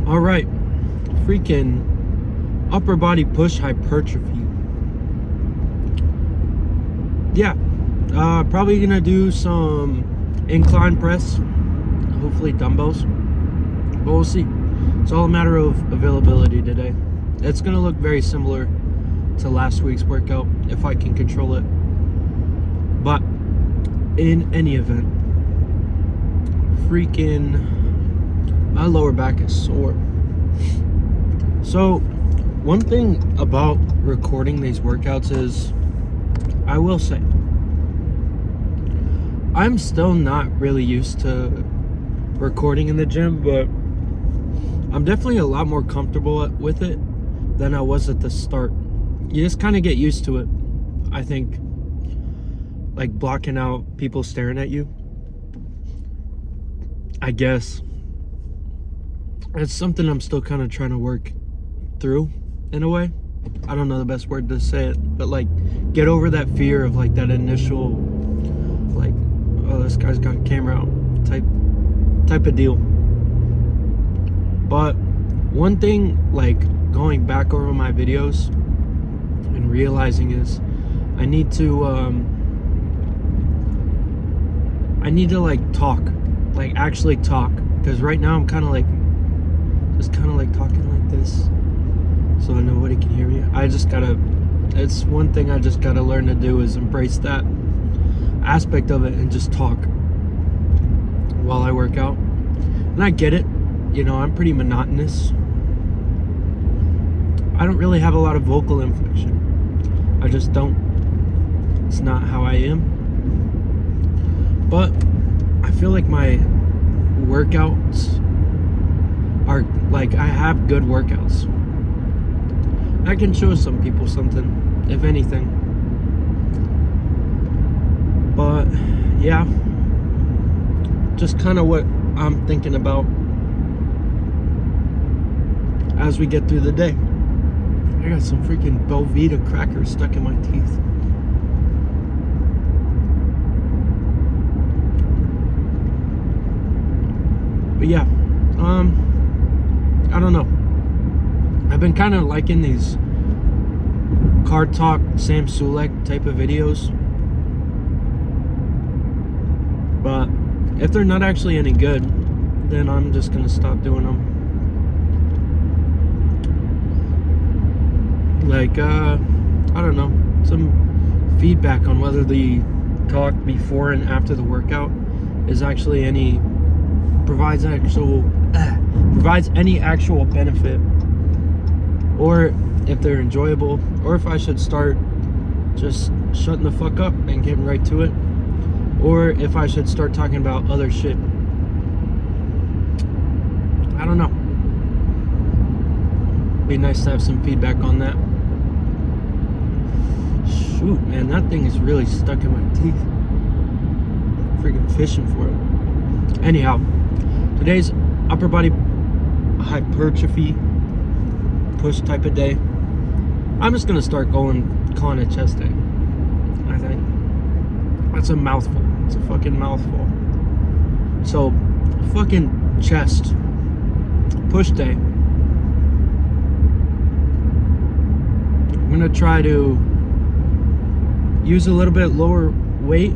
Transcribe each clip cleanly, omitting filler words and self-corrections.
All right, freaking upper body push hypertrophy. Yeah, probably gonna do some incline press, hopefully dumbbells, but we'll see. It's all a matter of availability today. It's gonna look very similar to last week's workout if I can control it. But in any event, freaking my lower back is sore. So one thing about recording these workouts is, I will say, I'm still not really used to recording in the gym, but I'm definitely a lot more comfortable with it than I was at the start. You just kind of get used to it. I think, like blocking out people staring at you, I guess it's something I'm still kind of trying to work through in a way. I don't know the best word to say it, but like get over that fear of like that initial like, oh, this guy's got a camera out type of deal. But one thing, like going back over my videos and realizing is I need to like talk, like actually talk, because right now I'm kind of like just kind of like talking like this so nobody can hear me. It's one thing I just gotta learn to do, is embrace that aspect of it and just talk while I work out. And I get it, you know, I'm pretty monotonous. I don't really have a lot of vocal inflection. I just don't. It's not how I am. But I feel like my workouts are like, I have good workouts. I can show some people something, if anything. But yeah, just kind of what I'm thinking about as we get through the day. I got some freaking Belvita crackers stuck in my teeth. But yeah, I don't know. I've been kind of liking these Card Talk, Sam Sulek type of videos. But if they're not actually any good, then I'm just gonna stop doing them. Like, I don't know, some feedback on whether the talk before and after the workout is actually provides any actual benefit, or if they're enjoyable, or if I should start just shutting the fuck up and getting right to it, or if I should start talking about other shit. I don't know. Be nice to have some feedback on that. Shoot, man, that thing is really stuck in my teeth. Freaking fishing for it. Anyhow, today's upper body hypertrophy push type of day. I'm just gonna start calling it chest day. I think that's a mouthful. It's a fucking mouthful. So, fucking chest push day. I'm gonna try to use a little bit lower weight,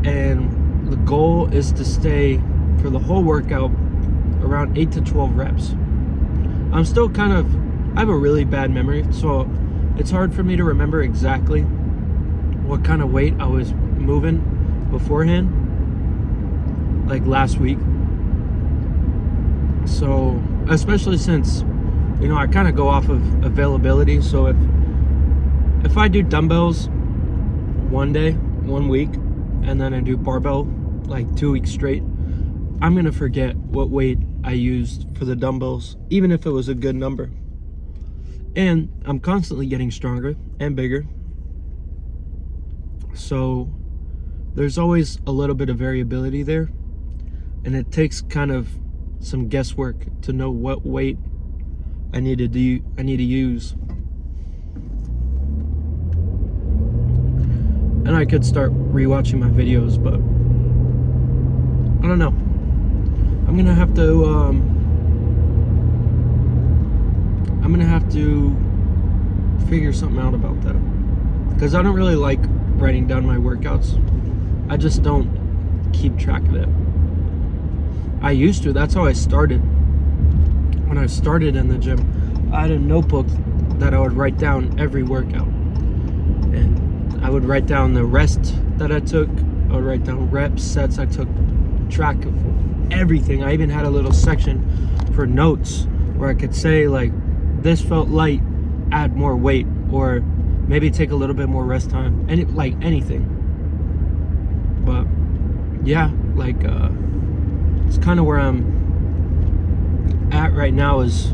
and the goal is to stay for the whole workout around 8 to 12 reps. I'm still I have a really bad memory, so it's hard for me to remember exactly what kind of weight I was moving beforehand, like last week. So, especially since, you know, I kind of go off of availability. So if I do dumbbells one day, 1 week, and then I do barbell like 2 weeks straight, I'm gonna forget what weight I used for the dumbbells, even if it was a good number. And I'm constantly getting stronger and bigger, so there's always a little bit of variability there, and it takes kind of some guesswork to know what weight I need to use. And I could start rewatching my videos, but I don't know. I'm gonna have to to figure something out about that, because I don't really like writing down my workouts. I just don't keep track of it. I used to. That's how I started. When I started in the gym, I had a notebook that I would write down every workout, and I would write down the rest that I took. I would write down reps, sets. I took track of everything. I even had a little section for notes where I could say, like, this felt light, add more weight, or maybe take a little bit more rest time, and like anything. But yeah, like it's kind of where I'm at right now. Is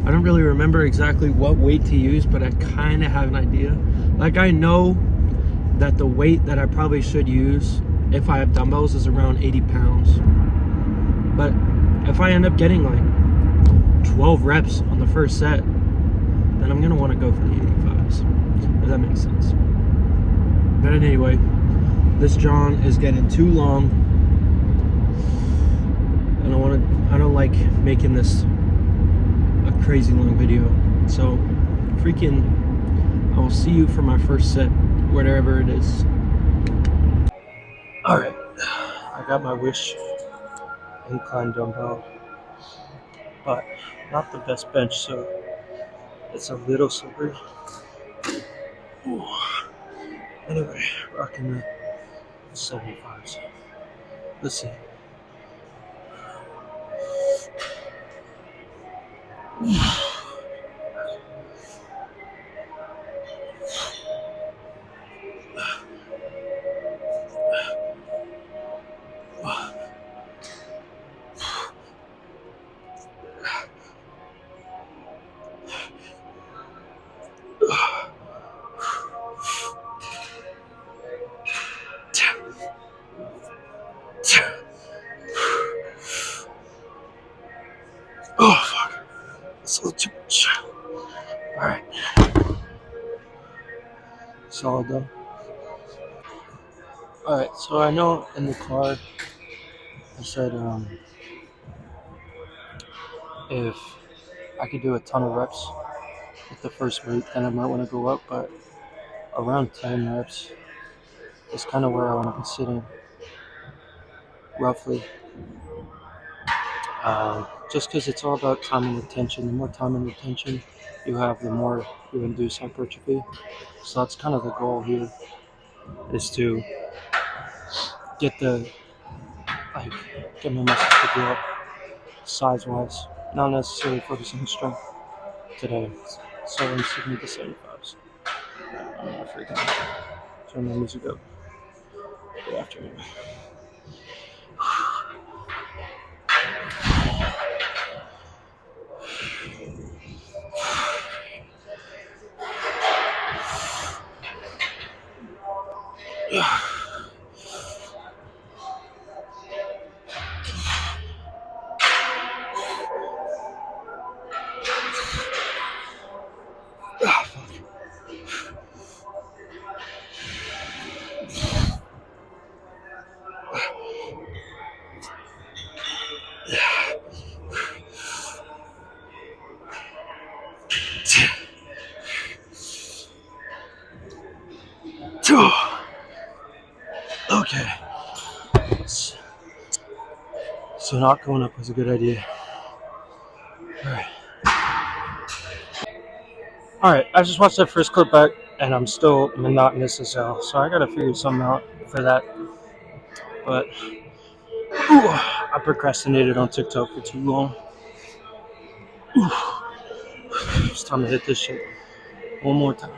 I don't really remember exactly what weight to use, but I kind of have an idea. Like, I know that the weight that I probably should use if I have dumbbells is around 80 pounds. But if I end up getting like 12 reps on the first set, then I'm gonna want to go for the 85s, if that makes sense. But anyway, this John is getting too long, and I don't like making this a crazy long video. So I will see you for my first set, whatever it is. All right, I got my Wish incline dumbbell, but not the best bench, so it's a little slippery. Ooh. Anyway, rocking the 75s. Let's see. Oh, fuck. That's a little too much. Alright. Solid though. Alright, so I know in the car I said if I could do a ton of reps with the first weight, then I might want to go up, but around 10 reps is kind of where I want to be sitting, roughly. Just because it's all about time and retention. The more time and retention you have, the more you induce hypertrophy. So that's kind of the goal here, is to get get my muscles to grow up size-wise, not necessarily focus on strength today. So I'm sticking with the 75s. I'm not freaking turn my music up. Good afternoon. Okay. So not going up was a good idea. Alright, I just watched that first clip back, and I'm still monotonous as hell, so I gotta figure something out for that. But I procrastinated on TikTok for too long. It's time to hit this shit one more time.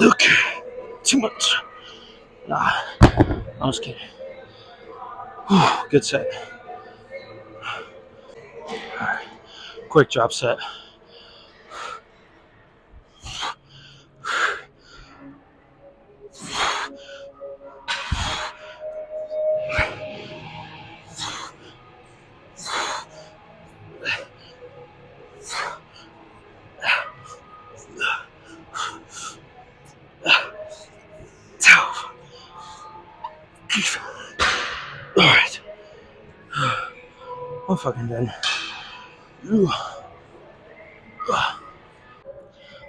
Okay, too much. Nah, I'm just kidding. Good set. Quick drop set. Alright. I'm fucking done.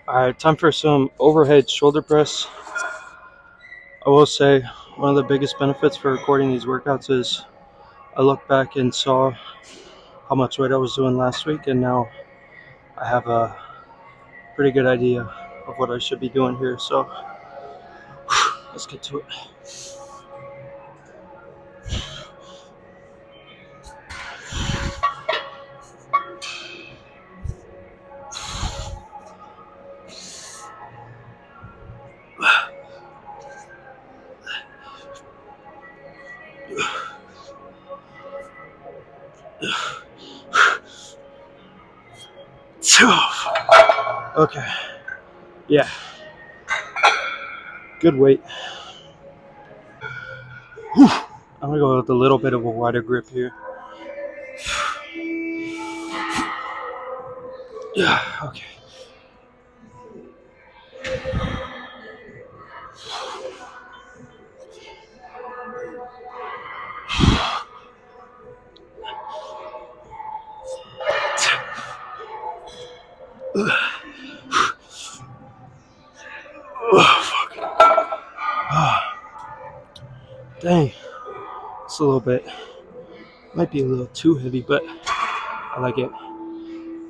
Alright, time for some overhead shoulder press. I will say one of the biggest benefits for recording these workouts is I looked back and saw how much weight I was doing last week, and now I have a pretty good idea of what I should be doing here. So let's get to it. Okay. Yeah. Good weight. Whew. I'm gonna go with a little bit of a wider grip here. Yeah, okay. Oh, fuck. Dang. It's a little bit, might be a little too heavy, but I like it.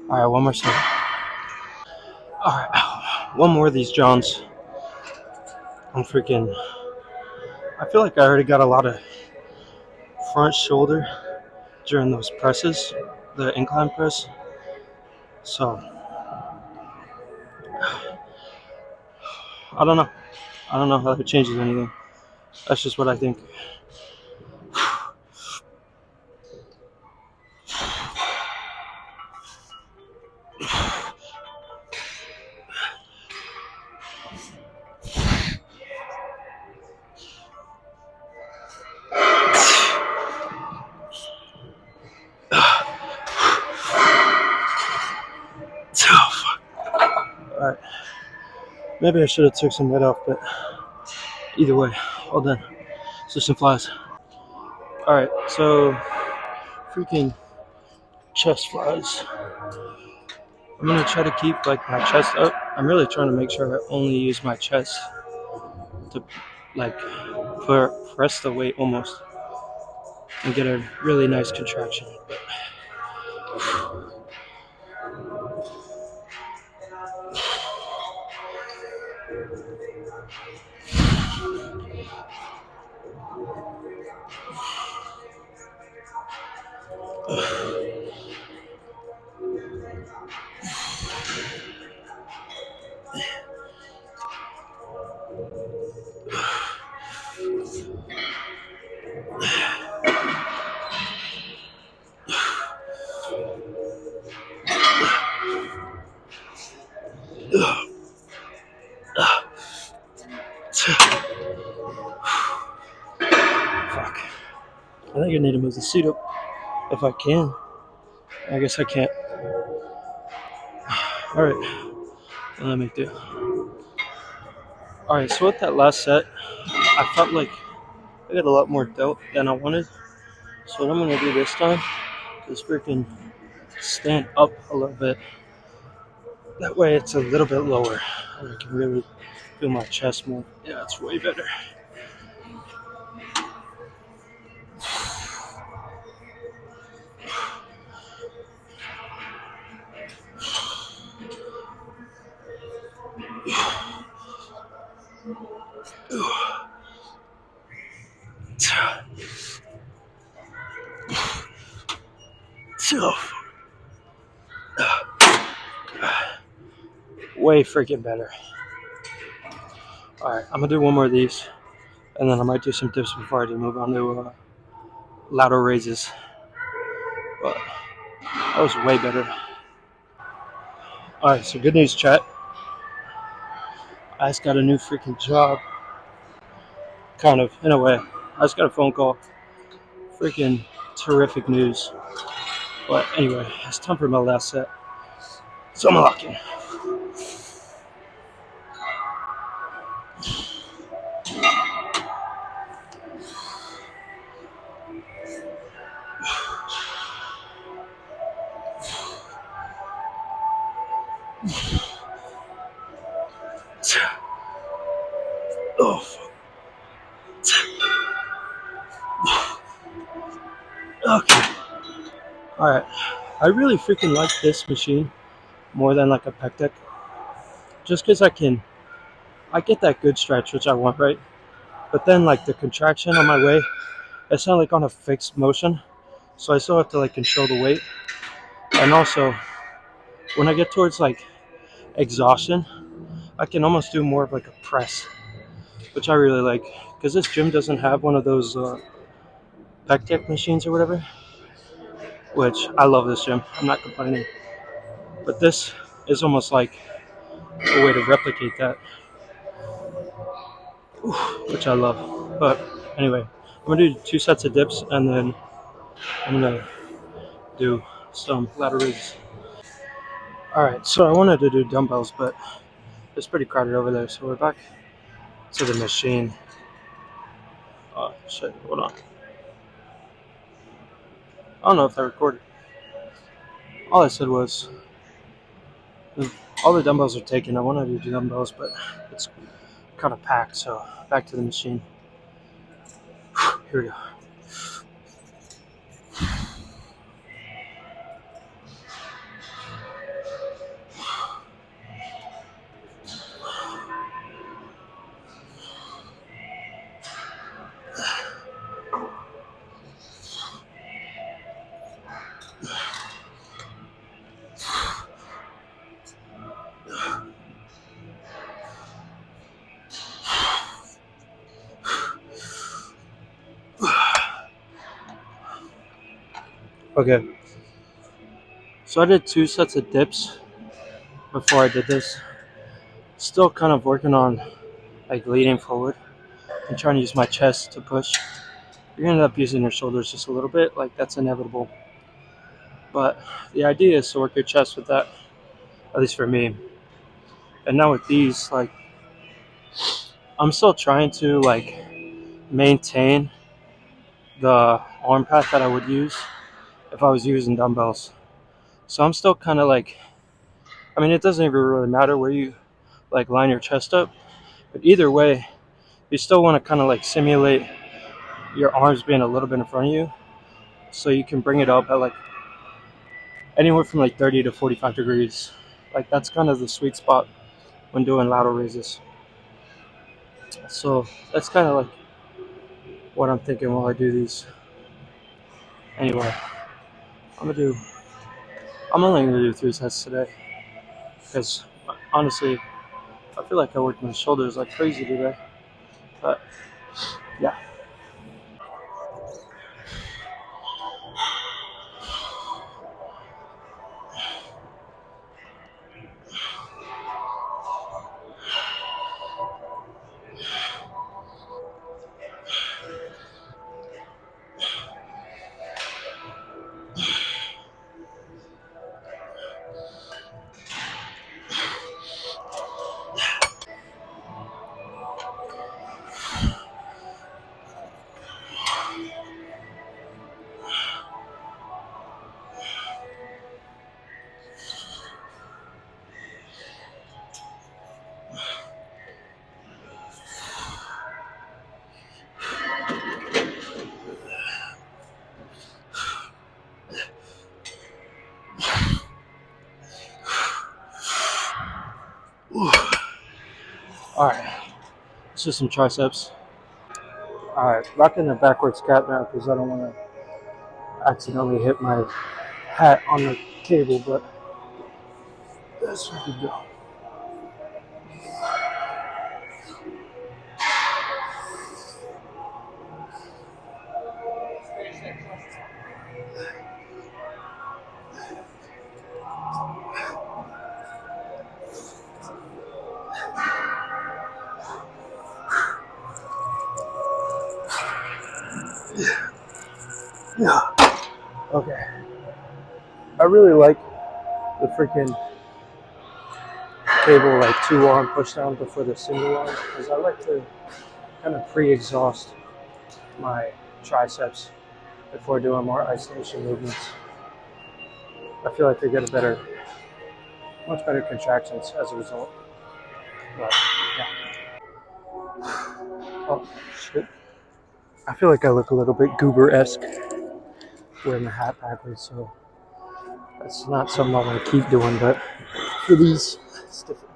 Alright, one more set. Alright, one more of these Johns. I feel like I already got a lot of front shoulder during those presses, the incline press. So, I don't know. I don't know how that changes anything. That's just what I think. Alright. Maybe I should have took some weight off, but either way, all done. So some flies. Alright, so freaking chest flies. I'm gonna try to keep like my chest up. I'm really trying to make sure I only use my chest to like press the weight almost and get a really nice contraction. Fuck. I think I need to move the seat up if I can. I guess I can't. Alright. Let me do. Alright, so with that last set, I felt like I got a lot more delt than I wanted. So what I'm gonna do this time is freaking stand up a little bit. That way it's a little bit lower. And I can really feel my chest more. Yeah, it's way better. Way freaking better. Alright, I'm gonna do one more of these, and then I might do some dips before I do move on to lateral raises, but that was way better. All right, so good news, chat. I just got a new freaking job, kind of in a way. I just got a phone call. Freaking terrific news. But anyway, it's time for my last set. So I'm locking. Oh, okay. All right. I really freaking like this machine more than like a pec deck, just because I get that good stretch which I want, right? But then like the contraction on my way, it's not like on a fixed motion, so I still have to like control the weight. And also, when I get towards like exhaustion, I can almost do more of like a press, which I really like, because this gym doesn't have one of those pec deck machines or whatever, which I love this gym. I'm not complaining. But this is almost like a way to replicate that, which I love. But anyway, I'm gonna do 2 sets of dips and then I'm gonna do some lateral raises. Alright, so I wanted to do dumbbells, but it's pretty crowded over there, so we're back to the machine. Oh shit, hold on. I don't know if I recorded. All I said was all the dumbbells are taken. I wanted to do dumbbells, but it's kind of packed, so back to the machine. Here we go. Okay, so I did 2 sets of dips before I did this. Still kind of working on like leaning forward and trying to use my chest to push. You're gonna end up using your shoulders just a little bit, like that's inevitable. But the idea is to work your chest with that, at least for me. And now with these, like I'm still trying to like maintain the arm path that I would use if I was using dumbbells. So I'm still kind of like, I mean, it doesn't even really matter where you like line your chest up, but either way, you still want to kind of like simulate your arms being a little bit in front of you, so you can bring it up at like anywhere from like 30 to 45 degrees. Like that's kind of the sweet spot when doing lateral raises. So that's kind of like what I'm thinking while I do these. Anyway, I'm gonna do. I'm only gonna do 3 sets today because honestly, I feel like I worked my shoulders like crazy today. But yeah. All right. Let's do some triceps. All right, rocking the backwards cat now because I don't want to accidentally hit my hat on the cable, but that's where we go. Yeah. Okay. I really like the freaking cable like 2-arm push down before the single arm because I like to kind of pre-exhaust my triceps before doing more isolation movements. I feel like they get much better contractions as a result. But yeah. Oh shit. I feel like I look a little bit goober-esque wearing the hat backwards, so that's not something I'm gonna keep doing, but for these, it's different.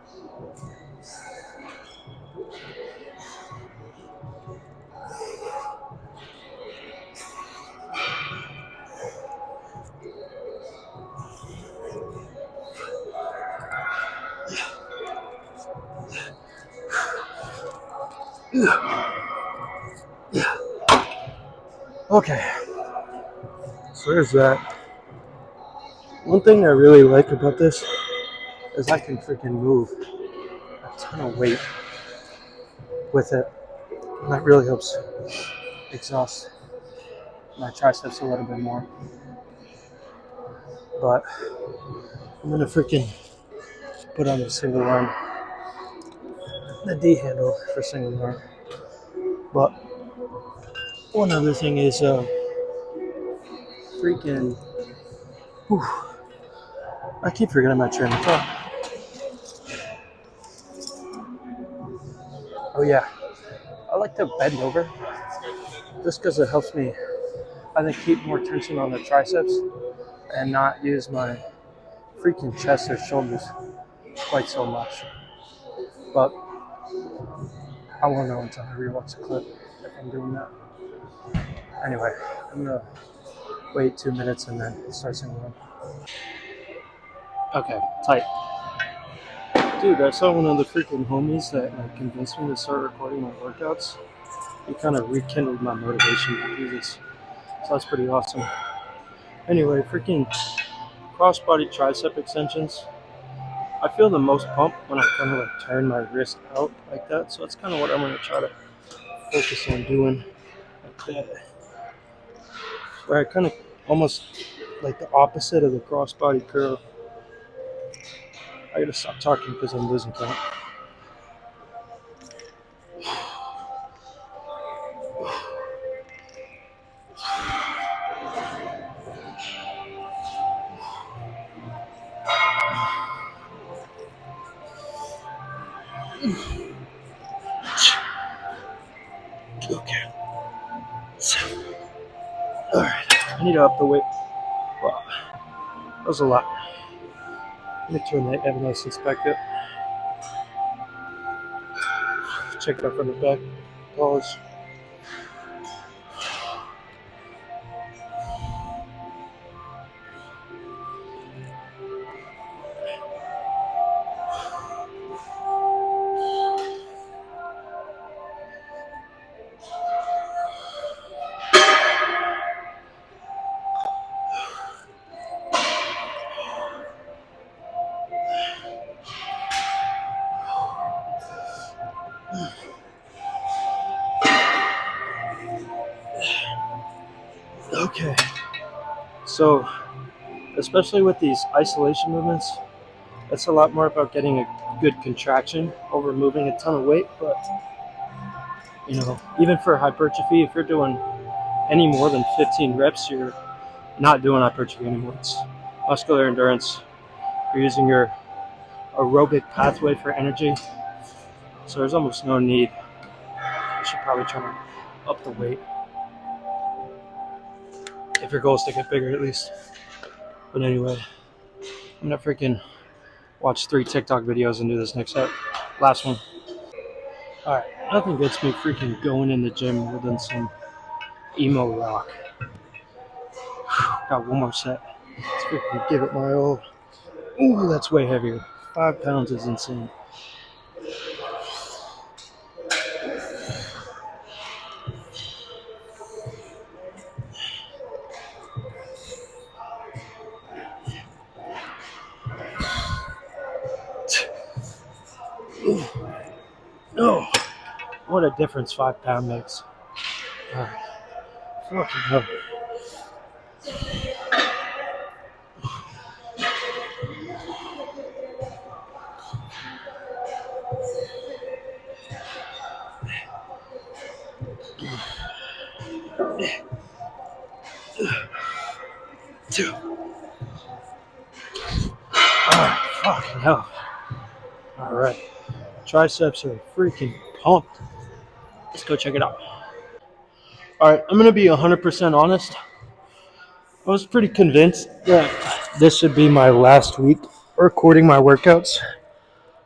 Okay, so there's that. One thing I really like about this is I can freaking move a ton of weight with it, and that really helps exhaust my triceps a little bit more. But I'm gonna freaking put on the single arm, the D handle for single arm. But one other thing is freaking. Whew, I keep forgetting my train of thought. Oh yeah, I like to bend over just because it helps me, I think, keep more tension on the triceps and not use my freaking chest or shoulders quite so much. But I won't know until I rewatch the clip if I'm doing that. Anyway, I'm gonna wait 2 minutes and then start singing. Okay, tight. Dude, I saw one of the freaking homies that like convinced me to start recording my workouts. He kind of rekindled my motivation to do this. So that's pretty awesome. Anyway, freaking crossbody tricep extensions. I feel the most pump when I kind of like turn my wrist out like that. So that's kind of what I'm gonna try to focus on doing like that. Where I kind of almost like the opposite of the crossbody curl. I gotta stop talking because I'm losing count. Okay. So, alright. I need to up the weight. Wow. That was a lot. Let me turn that evidence inspect it. Check it out from the back. Pause. Okay. So, especially with these isolation movements, it's a lot more about getting a good contraction over moving a ton of weight. But, even for hypertrophy, if you're doing any more than 15 reps, you're not doing hypertrophy anymore. It's muscular endurance. You're using your aerobic pathway for energy. So there's almost no need. You should probably try to up the weight. If your goal is to get bigger, at least. But anyway, I'm gonna freaking watch 3 TikTok videos and do this next set. Last one. Alright, nothing gets me freaking going in the gym more than some emo rock. Got one more set. Let's freaking give it my all. Ooh, that's way heavier. 5 pounds is insane. Oh, what a difference 5 pound makes. Alright, Fucking hell. Two. Fucking hell. All right. Triceps are freaking pumped. Let's go check it out. All right, I'm going to be 100% honest. I was pretty convinced that this should be my last week recording my workouts.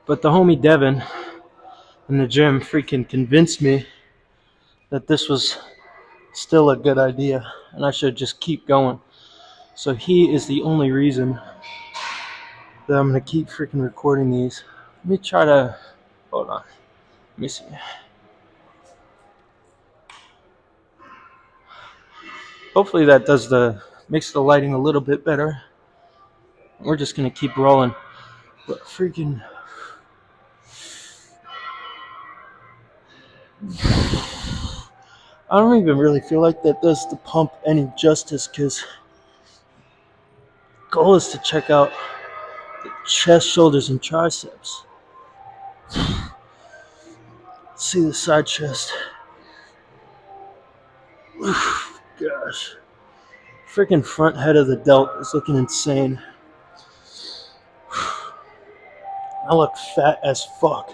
But the homie Devin in the gym freaking convinced me that this was still a good idea and I should just keep going. So he is the only reason that I'm going to keep freaking recording these. Let me try to, hold on. Let me see. Hopefully that makes the lighting a little bit better. We're just going to keep rolling. But freaking, I don't even really feel like that does the pump any justice, because the goal is to check out the chest, shoulders, and triceps. See the side chest. Gosh. Freaking front head of the delt is looking insane. I look fat as fuck.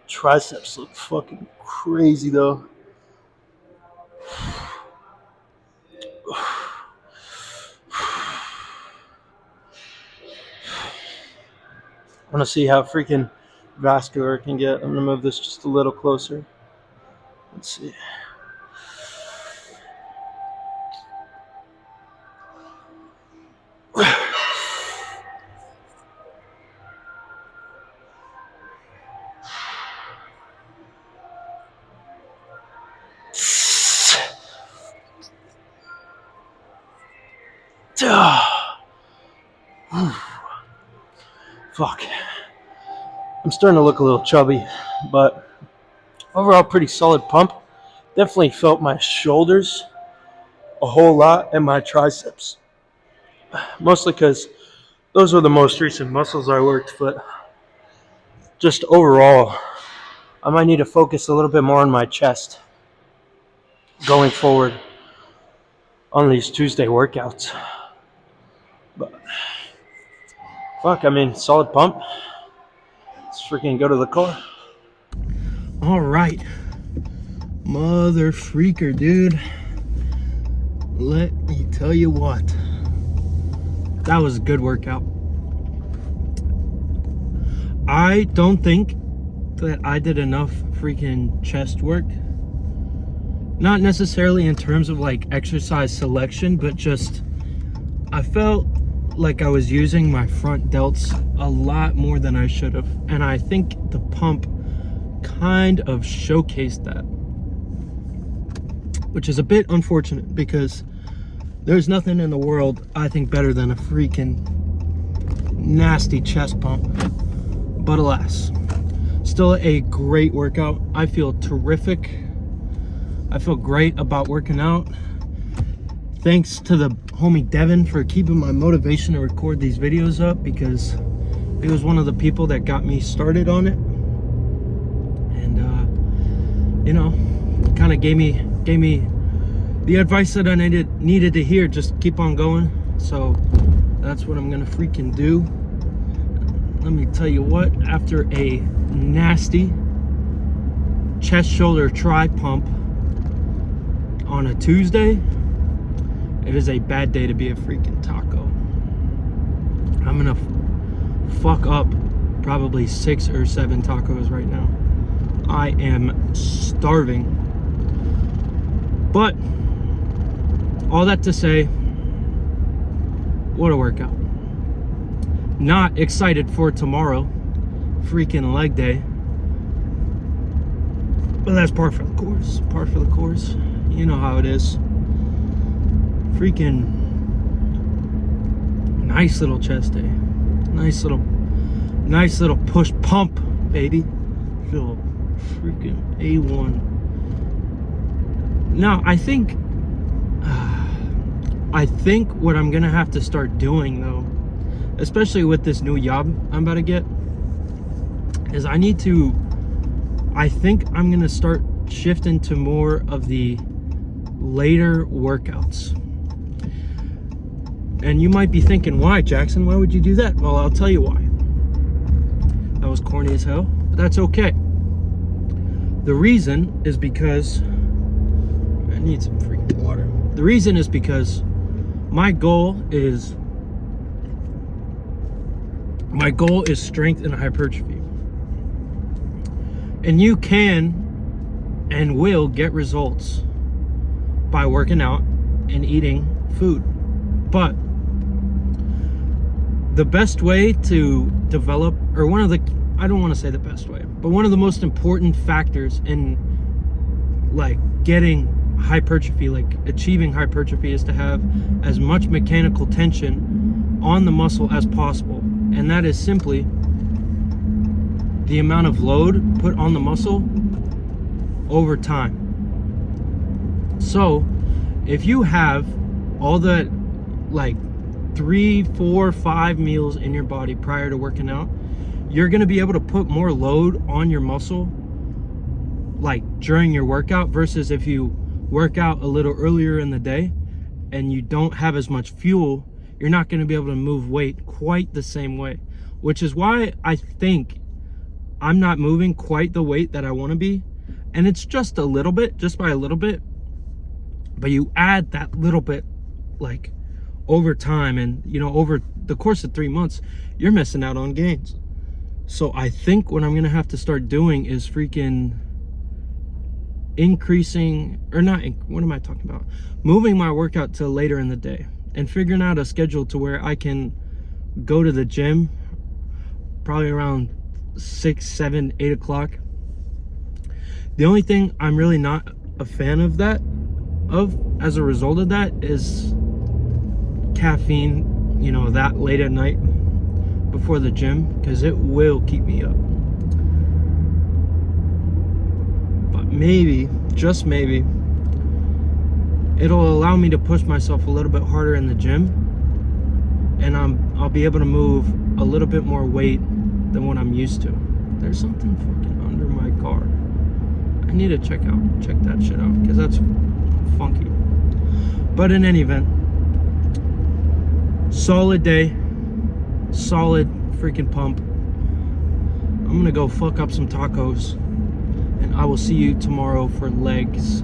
Triceps look fucking crazy though. I want to see how freaking vascular it can get. I'm going to move this just a little closer. Let's see. Fuck. I'm starting to look a little chubby, but overall pretty solid pump. Definitely felt my shoulders a whole lot and my triceps. Mostly because those were the most recent muscles I worked, but just overall, I might need to focus a little bit more on my chest going forward on these Tuesday workouts. But fuck, I mean, solid pump. Let's freaking go to the car. All right, mother freaker, dude. Let me tell you what, that was a good workout. I don't think that I did enough freaking chest work. Not necessarily in terms of like exercise selection, but just I felt like I was using my front delts a lot more than I should have. And I think the pump kind of showcased that, which is a bit unfortunate because there's nothing in the world I think better than a freaking nasty chest pump. But alas, still a great workout. I feel terrific. I feel great about working out. Thanks to the homie Devin for keeping my motivation to record these videos up, because he was one of the people that got me started on it. And you know, kind of gave me the advice that I needed to hear. Just keep on going. So that's what I'm gonna freaking do. Let me tell you what, after a nasty chest, shoulder, tri pump on a Tuesday, it is a bad day to be a freaking taco. I'm gonna fuck up probably 6 or 7 tacos right now. I am starving. But all that to say, what a workout. Not excited for tomorrow, freaking leg day. But that's par for the course. Par for the course. You know how it is. Freaking nice little chest day. Nice little push pump, baby. Feel freaking A1. Now, I think what I'm gonna have to start doing though, especially with this new job I'm about to get, is I think I'm gonna start shifting to more of the later workouts. And you might be thinking, why, Jackson? Why would you do that? Well, I'll tell you why. That was corny as hell, but that's okay. The reason is because I need some freaking water. The reason is because my goal is strength and hypertrophy. And you can and will get results by working out and eating food. But the best way to develop, or one of the, I don't want to say the best way, but one of the most important factors in like getting hypertrophy, like achieving hypertrophy, is to have as much mechanical tension on the muscle as possible. And that is simply the amount of load put on the muscle over time. So if you have all the like 3, 4, 5 meals in your body prior to working out, you're going to be able to put more load on your muscle like during your workout, versus if you work out a little earlier in the day and you don't have as much fuel, you're not going to be able to move weight quite the same way. Which is why I think I'm not moving quite the weight that I want to be. And it's just a little bit, just by a little bit, but you add that little bit like over time, and you know, over the course of 3 months, you're missing out on gains. So I think what I'm gonna have to start doing is freaking increasing, or not, what am I talking about? Moving my workout to later in the day and figuring out a schedule to where I can go to the gym probably around 6, 7, 8 o'clock. The only thing I'm really not a fan of as a result of that is caffeine, you know, that late at night before the gym, because it will keep me up. But maybe, just maybe, it'll allow me to push myself a little bit harder in the gym, and I'll be able to move a little bit more weight than what I'm used to. There's something fucking under my car. I need to check that shit out, because that's funky. But in any event, solid day, solid freaking pump. I'm gonna go fuck up some tacos, and I will see you tomorrow for legs.